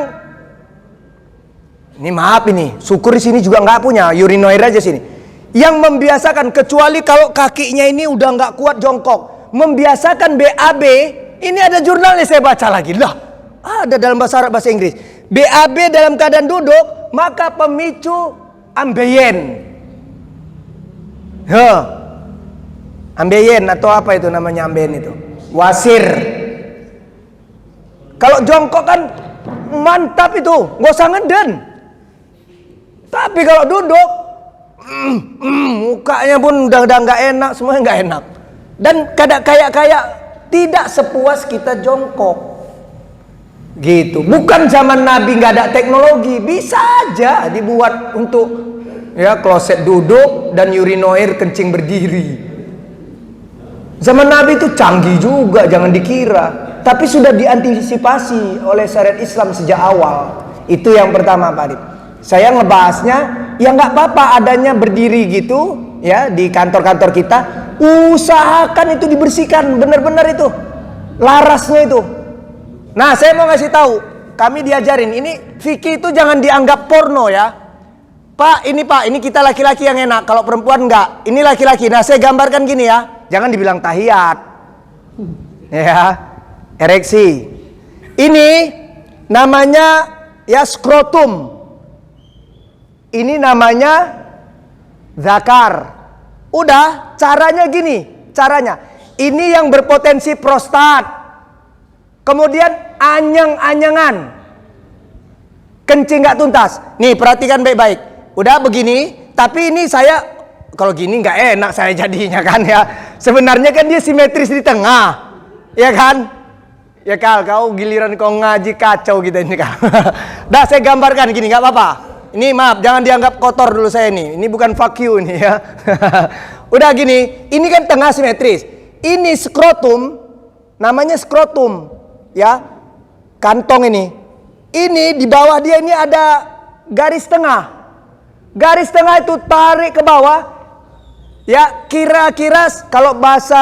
ini maaf ini, syukur di sini juga nggak punya urinoir aja sini. Yang membiasakan, kecuali kalau kakinya ini udah nggak kuat jongkok, membiasakan BAB. Ini ada jurnalnya saya baca lagi lah. Ada dalam bahasa Arab, bahasa Inggris. BAB dalam keadaan duduk maka pemicu ambeien. Ambeien atau apa itu namanya ambeien itu? Wasir. Kalau jongkok kan mantap itu, nggak usah ngeden. Tapi kalau duduk, mukanya pun udah nggak enak, semuanya nggak enak. Dan kayak tidak sepuas kita jongkok. Gitu. Bukan zaman Nabi nggak ada teknologi, bisa aja dibuat untuk ya kloset duduk dan urinoir kencing berdiri. Zaman Nabi itu canggih juga, jangan dikira. Tapi sudah diantisipasi oleh syariat Islam sejak awal. Itu yang pertama Pak Adib. Saya ngebahasnya, ya nggak apa-apa adanya berdiri gitu, ya di kantor-kantor kita, usahakan itu dibersihkan benar-benar itu larasnya itu. Nah, saya mau ngasih tahu, kami diajarin ini fikih itu jangan dianggap porno ya. Pak, ini kita laki-laki yang enak, kalau perempuan enggak. Ini laki-laki. Nah, saya gambarkan gini ya. Jangan dibilang tahiyat. Ya, ereksi. Ini namanya ya skrotum. Ini namanya zakar. Udah, caranya gini, caranya. Ini yang berpotensi prostat. Kemudian anyang-anyangan. Kencing gak tuntas. Nih, perhatikan baik-baik. Udah begini, tapi ini saya kalau gini nggak enak saya jadinya kan ya. Sebenarnya kan dia simetris di tengah, ya kan? Ya kau giliran kau ngaji kacau gitu ini kan. Dah saya gambarkan gini, nggak apa-apa. Ini maaf, jangan dianggap kotor dulu saya ini. Ini bukan fuck you ini ya. Udah gini, ini kan tengah simetris. Ini skrotum, namanya skrotum, ya kantong ini. Ini di bawah dia ini ada garis tengah. Garis tengah itu tarik ke bawah. Ya, kira-kira kalau bahasa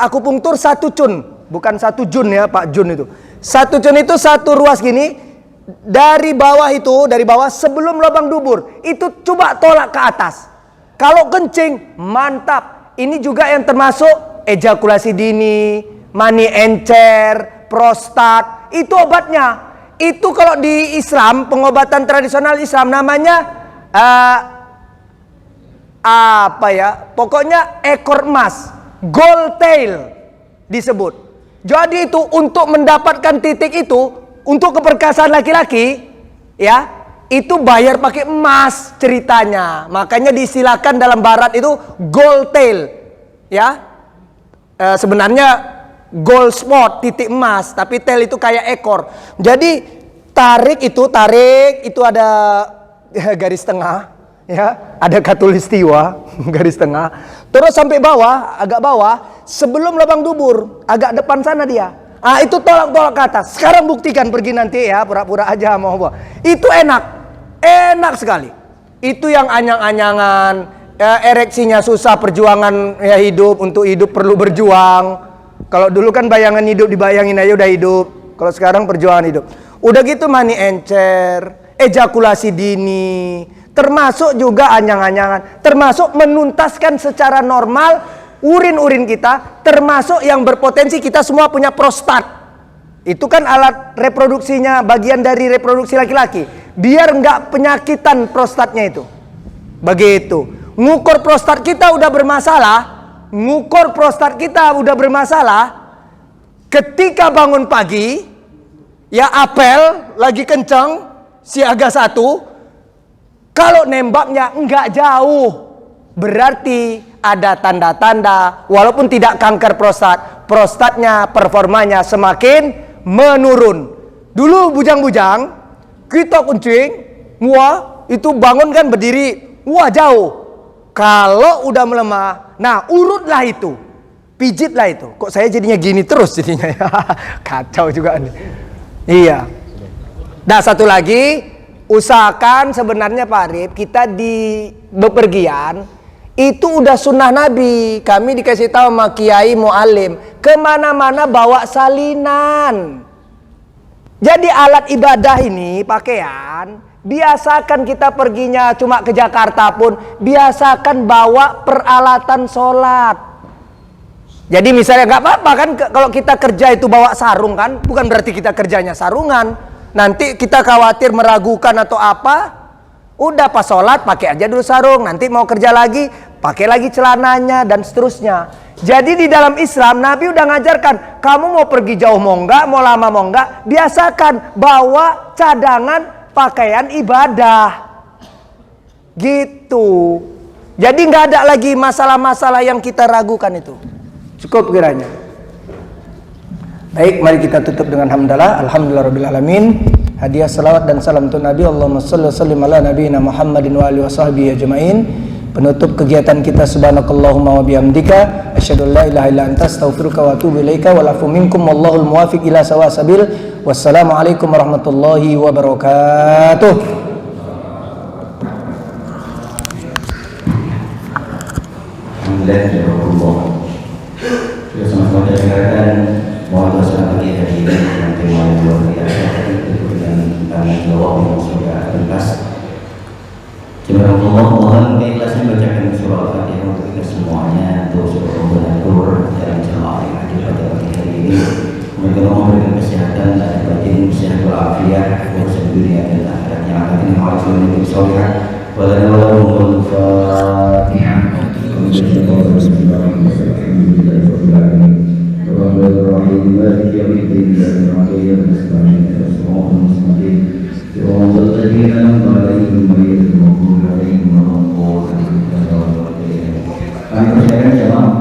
akupunktur 1 cun, bukan 1 jun ya, Pak Jun itu. 1 cun itu 1 ruas gini. Dari bawah itu, dari bawah sebelum lubang dubur, itu coba tolak ke atas. Kalau kencing, mantap. Ini juga yang termasuk ejakulasi dini, mani encer, prostat. Itu obatnya. Itu kalau di Islam, pengobatan tradisional Islam namanya apa ya, pokoknya ekor emas, gold tail disebut. Jadi itu untuk mendapatkan titik itu, untuk keperkasaan laki-laki ya, itu bayar pakai emas ceritanya. Makanya disilakan dalam barat itu gold tail ya. Sebenarnya gold spot, titik emas, tapi tail itu kayak ekor. Jadi tarik itu ada garis tengah, ya, ada katulistiwa, garis tengah. Terus sampai bawah, agak bawah, sebelum lubang dubur, agak depan sana dia. Ah, itu tolak-tolak ke atas. Sekarang buktikan, pergi nanti ya, pura-pura aja mau apa. Itu enak sekali. Itu yang anyang-anyangan, ereksinya susah, perjuangan ya hidup, untuk hidup perlu berjuang. Kalau dulu kan bayangan hidup dibayangin aja udah hidup. Kalau sekarang perjuangan hidup. Udah gitu mani encer, ejakulasi dini, termasuk juga anyang-anyangan, termasuk menuntaskan secara normal urin-urin kita, termasuk yang berpotensi kita semua punya prostat. Itu kan alat reproduksinya, bagian dari reproduksi laki-laki. Biar nggak penyakitan prostatnya itu. Begitu. Ngukur prostat kita udah bermasalah, ketika bangun pagi, ya apel lagi kenceng, siaga 1, kalau nembaknya enggak jauh, berarti ada tanda-tanda, walaupun tidak kanker prostat, prostatnya, performanya semakin menurun. Dulu bujang-bujang, kita kencing, wah itu bangun kan berdiri, wah jauh. Kalau udah melemah, nah urutlah itu, pijitlah itu. Kok saya jadinya gini terus jadinya ya? Kacau juga nih. Iya. Nah satu lagi, usahakan sebenarnya Pak Arif, kita di bepergian itu udah sunnah Nabi. Kami dikasih tahu sama kiai mualim, kemana-mana bawa salinan. Jadi alat ibadah ini, pakaian, biasakan kita perginya cuma ke Jakarta pun, biasakan bawa peralatan sholat. Jadi misalnya nggak apa-apa kan kalau kita kerja itu bawa sarung kan, bukan berarti kita kerjanya sarungan. Nanti kita khawatir meragukan atau apa, udah pas sholat pakai aja dulu sarung, nanti mau kerja lagi pakai lagi celananya dan seterusnya. Jadi di dalam Islam Nabi udah ngajarkan, kamu mau pergi jauh mau enggak, mau lama mau enggak, biasakan bawa cadangan pakaian ibadah. Gitu. Jadi nggak ada lagi masalah-masalah yang kita ragukan itu. Cukup kiranya. Baik, mari kita tutup dengan hamdalah. Alhamdulillahirabbil alamin. Hadiah salawat dan salam untuk Nabi. Allahumma shalli wa sallim ala nabiyina Muhammadin wa alihi washabbihi ajmain. Penutup kegiatan kita, subhanakallahumma wa bihamdika asyhadu an la ilaha illa anta astaghfiruka wa atubu ilaika wa lafu minkum wallahul muwaffiq ila sawasabil. Wassalamu alaikum warahmatullahi wabarakatuh. Alhamdulillah, jazakumullah. Sudah sama-sama kita dengarkan mohon doa bagi hadirin yang tema yang luar biasa itu dengan tanggung jawab yang sudah tuntas. Jazakumullah, mohon keikhlasan bacakan surah Al-Fatihah untuk kita semuanya, untuk seluruh donatur dalam jemaah yang hadir pada pagi hari ini. Semoga Allah memberikan kesehatan dan batin, sehat walafiat, urusan dunia dan akhirat yang akan ini malah lebih soleh. Wallahu al-Fatihah. Bismillahirrahmanirrahim. Maliki yaumiddin. Iyyaka nasta'in wa siratal mustaqim. Siratal ladzina an'amta 'alaihim ghairil maghdubi 'alaihim waladdallin. Kami persilakan jemaah